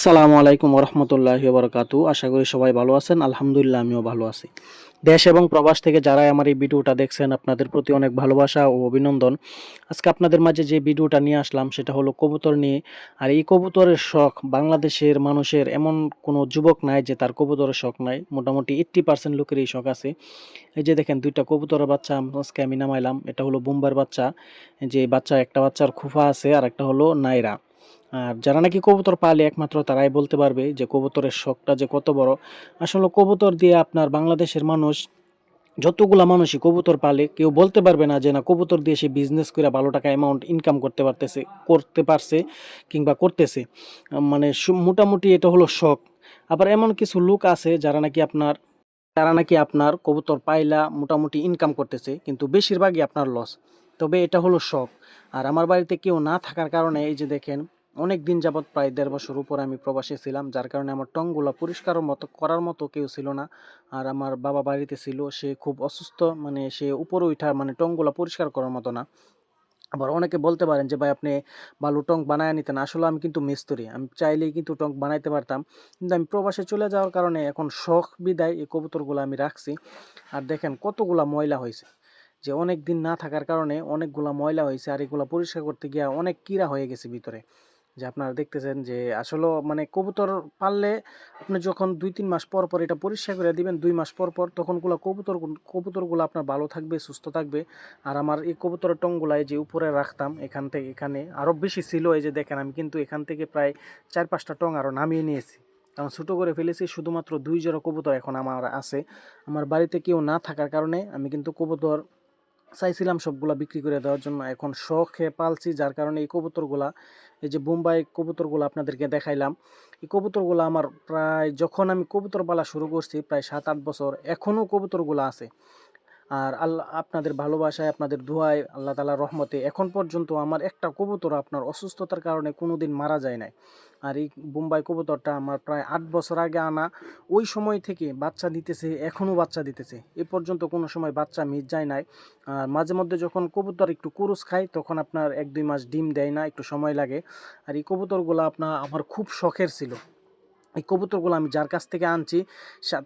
আসসালামু আলাইকুম রহমতুল্লাহি বারাকাতু। আশা করি সবাই ভালো আছেন। আলহামদুলিল্লাহ আমিও ভালো আছি। দেশ এবং প্রবাস থেকে যারা আমার এই ভিডিওটা দেখছেন আপনাদের প্রতি অনেক ভালোবাসা ও অভিনন্দন। আজকে আপনাদের মাঝে যে ভিডিওটা নিয়ে আসলাম সেটা হলো কবুতর নিয়ে। আর এই কবুতরের শখ বাংলাদেশের মানুষের এমন কোনো যুবক নাই যে তার কবুতরের শখ নাই। মোটামুটি 80% লোকের এই শখ আছে। এই যে দেখেন দুইটা কবুতরের বাচ্চা আজকে আমি নামাইলাম। এটা হলো বোম্বার বাচ্চা। যে বাচ্চা একটা বাচ্চার খুফা আছে আর একটা হলো নাইরা। আর যারা নাকি কবুতর পালে একমাত্র তারাই বলতে পারবে যে কবুতরের শখটা যে কত বড়। আসলে কবুতর দিয়ে আপনার বাংলাদেশের মানুষ যতগুলা মানুষই কবুতর পালে কেউ বলতে পারবে না যে না কবুতর দিয়ে সে বিজনেস করে ভালো টাকা অ্যামাউন্ট ইনকাম করতে পারছে কিংবা করতেছে। মানে মোটামুটি এটা হলো শখ। আবার এমন কিছু লোক আছে যারা নাকি আপনার কবুতর পাইলা মোটামুটি ইনকাম করতেছে কিন্তু বেশিরভাগই আপনার লস। তবে এটা হলো শখ। আর আমার বাড়িতে কেউ না থাকার কারণে এই যে দেখেন অনেক দিন যাবৎ প্রায় 1.5 বছর উপর আমি প্রবাসে ছিলাম, যার কারণে আমার টংগুলো পরিষ্কার মতো করার মতো কেউ ছিল না। আর আমার বাবা বাড়িতে ছিল, সে খুব অসুস্থ, মানে সে উপরে উঠা মানে টংগুলো পরিষ্কার করার মতো না। আবার অনেকে বলতে পারেন যে ভাই আপনি বালু টঙ্ক বানায় নিতেন। আসলে আমি কিন্তু মিস্ত্রি, আমি চাইলেই কিন্তু টঙ্ক বানাইতে পারতাম, কিন্তু আমি প্রবাসে চলে যাওয়ার কারণে এখন শখ বিদায় এই কবুতরগুলো আমি রাখছি। আর দেখেন কতগুলা ময়লা হয়েছে, যে অনেক দিন না থাকার কারণে অনেকগুলা ময়লা হয়েছে। আর এগুলা পরিষ্কার করতে গিয়ে অনেক কীড়া হয়ে গেছে ভিতরে। যে আপনারা দেখতেছেন যে আসলে মানে কবুতর পাললে আপনি যখন 2-3 মাস পর পর এটা পরিষ্কার করে দিবেন, 2 মাস পর পর তখনগুলো কবুতরগুলো আপনার ভালো থাকবে, সুস্থ থাকবে। আর আমার এই কবুতরের টংগুলা এই যে উপরে রাখতাম, এখান থেকে এখানে আরও বেশি ছিল। এই যে দেখেন আমি কিন্তু এখান থেকে প্রায় 4-5টা টং আরও নামিয়ে নিয়েছি, কারণ ছোটো করে ফেলেছি। শুধুমাত্র 2 জোড়া কবুতর এখন আমার আছে। আমার বাড়িতে কেউ না থাকার কারণে আমি কিন্তু কবুতর চাইছিলাম সবগুলা বিক্রি করে দেওয়ার জন্য, এখন শখে পালছি, যার কারণে এই কবুতরগুলা, এই যে বোম্বাই কবুতরগুলো আপনাদেরকে দেখাইলাম, এই কবুতরগুলো আমার প্রায় যখন আমি কবুতর পালা শুরু করছি প্রায় 7-8 বছর, এখনও কবুতরগুলো আছে। আর আল্লাহ আপনাদের ভালোবাসায়, আপনাদের দোয়ায়, আল্লাহ তাআলার রহমতে এখন পর্যন্ত আমার একটা কবুতর আপনার অসুস্থতার কারণে কোনো দিন মারা যায় নাই। আর এই বোম্বাই কবুতরটা আমার প্রায় 8 বছর আগে আনা, ওই সময় থেকে বাচ্চা দিতেছে, এখনও বাচ্চা দিতেছে, এ পর্যন্ত কোনো সময় বাচ্চা মিস যায় নাই। আর মাঝে মধ্যে যখন কবুতর একটু কুরুস খায় তখন আপনার 1-2 মাস ডিম দেয় না, একটু সময় লাগে। আর এই কবুতরগুলো আপনার আমার খুব শখের ছিল। এই কবুতরগুলো আমি যার কাছ থেকে আনছি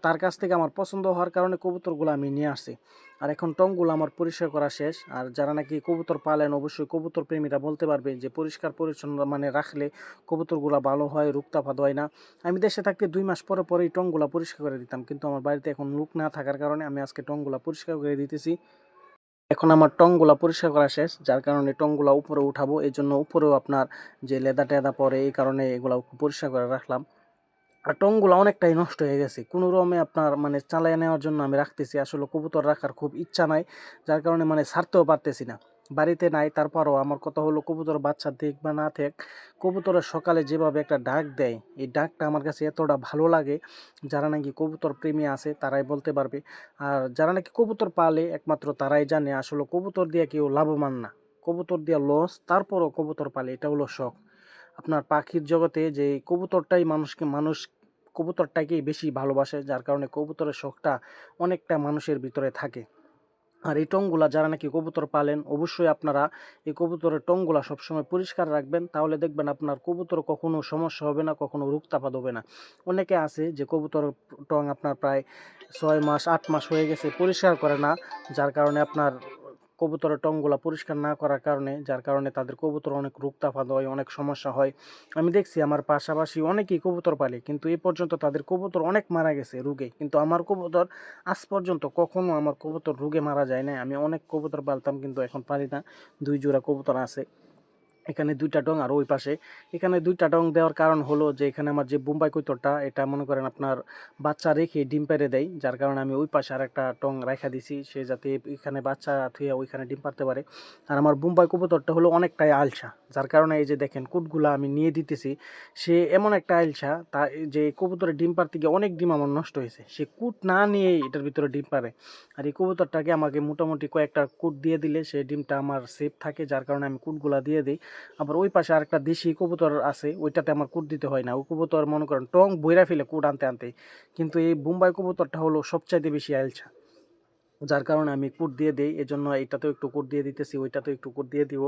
তার কাছ থেকে আমার পছন্দ হওয়ার কারণে কবুতরগুলো আমি নিয়ে আসছি। আর এখন টংগুলো আমার পরিষ্কার করা শেষ। আর যারা নাকি কবুতর পালেন অবশ্যই কবুতর প্রেমীরা বলতে পারবে যে পরিষ্কার পরিচ্ছন্ন মানে রাখলে কবুতরগুলো ভালো হয়, রুক্তাপাত হয় না। আমি দেশে থাকতে 2 মাস পরে পরে এই টংগুলো পরিষ্কার করে দিতাম, কিন্তু আমার বাড়িতে এখন লোক না থাকার কারণে আমি আজকে টংগুলো পরিষ্কার করে দিতেছি। এখন আমার টংগুলা পরিষ্কার করা শেষ, যার কারণে টংগুলা উপরে উঠাবো। এই জন্য উপরেও আপনার যে লেদা টেদা পরে, এই কারণে এগুলা পরিষ্কার করে রাখলাম। আর টংগুলো অনেকটাই নষ্ট হয়ে গেছে, কোনো রকমে আপনার মানে চালিয়ে নেওয়ার জন্য আমি রাখতেছি। আসলে কবুতর রাখার খুব ইচ্ছা নাই, যার কারণে মানে ছাড়তেও পারতেছি না। বাড়িতে নাই, তারপরও আমার কথা হলো কবুতর বাচ্চা দেখ বা না থাক, কবুতরের সকালে যেভাবে একটা ডাক দেয়, এই ডাকটা আমার কাছে এতটা ভালো লাগে। যারা নাকি কবুতর প্রেমী আছে তারাই বলতে পারবে। আর যারা নাকি কবুতর পালে একমাত্র তারাই জানে আসলে কবুতর দিয়ে কেউ লাভবান না, কবুতর দিয়ে লস, তারপরও কবুতর পালে, এটা হলো শখ। আপনার পাখির জগতে যে কবুতরটাই মানুষ কবুতরটাকেই বেশি ভালোবাসে, যার কারণে কবুতরের শখটা অনেকটা মানুষের ভিতরে থাকে। আর এই টংগুলা যারা নাকি কবুতর পালেন অবশ্যই আপনারা এই কবুতরের টংগুলা সবসময় পরিষ্কার রাখবেন, তাহলে দেখবেন আপনার কবুতর কখনো সমস্যা হবে না, কখনো রোগতাপাত হবে না। অনেকে আছে যে কবুতর টং আপনার প্রায় 6 মাস 8 মাস হয়ে গেছে পরিষ্কার করে না, যার কারণে আপনার কবুতরের টংগুলা পরিষ্কার না করার কারণে, যার কারণে তাদের কবুতর অনেক রোগতাপাত হয়, অনেক সমস্যা হয়। আমি দেখছি আমার পাশাপাশি অনেকেই কবুতর পালে, কিন্তু এ পর্যন্ত তাদের কবুতর অনেক মারা গেছে রোগে, কিন্তু আমার কবুতর আজ পর্যন্ত কখনো আমার কবুতর রোগে মারা যায় না। আমি অনেক কবুতর পালতাম কিন্তু এখন পারি না। 2 জোড়া কবুতর আছে, এখানে 2টা টং আর ওই পাশে। এখানে 2টা টং দেওয়ার কারণ হলো যে এখানে আমার যে বোম্বাই কবুতরটা, এটা মনে করেন আপনার বাচ্চা রেখে ডিম পেড়ে দেয়, যার কারণে আমি ওই পাশে আর একটা টং রাখা দিছি, সে যাতে এখানে বাচ্চা থুয়ে ওইখানে ডিম পারতে পারে। আর আমার বোম্বাই কবুতরটা হলো অনেকটাই আলসা, যার কারণে এই যে দেখেন কুটগুলা আমি নিয়ে দিতেছি। সে এমন একটা আলসা তা যে কবুতরের ডিম পারতে গিয়ে অনেক ডিম আমার নষ্ট হয়েছে, সে কুট না নিয়েই এটার ভিতরে ডিম পারে। আর এই কবুতরটাকে আমাকে মোটামুটি কয়েকটা কুট দিয়ে দিলে সেই ডিমটা আমার সেফ থাকে, যার কারণে আমি কুটগুলা দিয়ে দিই। আবার ওই পাশে আরেকটা দেশি কবুতর আছে, ওইটাতে আমার কুট দিতে হয় না। ওই কবুতর মনে করেন টং বইরা ফেলে কুট আনতে আনতে, কিন্তু এই বোম্বাই কবুতরটা হলো সবচাইতে বেশি আইলছা। যার কারণে আমি কুট দিয়ে দিই, এজন্য এইটাতেও একটু কুট দিয়ে দিতেছি, ওইটাতেও একটু কুট দিয়ে দিব,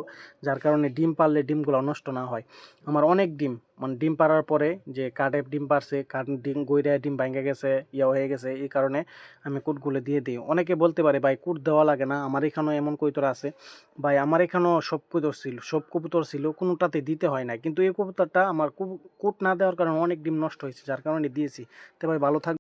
যার কারণে ডিম পারলে ডিমগুলো নষ্ট না হয়। আমার অনেক ডিম, মানে ডিম পাড়ার পরে যে কার্ডে ডিম পারছে, কার্ড ডিম গইড়ায় ডিম ভাঙে গেছে, ইয়া হয়ে গেছে, এই কারণে আমি কুটগুলো দিয়ে দিই। অনেকে বলতে পারে ভাই কুট দেওয়া লাগে না, আমার এখানেও এমন কবুতর আছে। ভাই আমার এখানেও সব কবুতর ছিল, কোনোটাতে দিতে হয় না, কিন্তু এই কবুতরটা আমার কুট না দেওয়ার কারণে অনেক ডিম নষ্ট হয়েছে, যার কারণে দিয়েছি। তো ভাই ভালো থাকবে।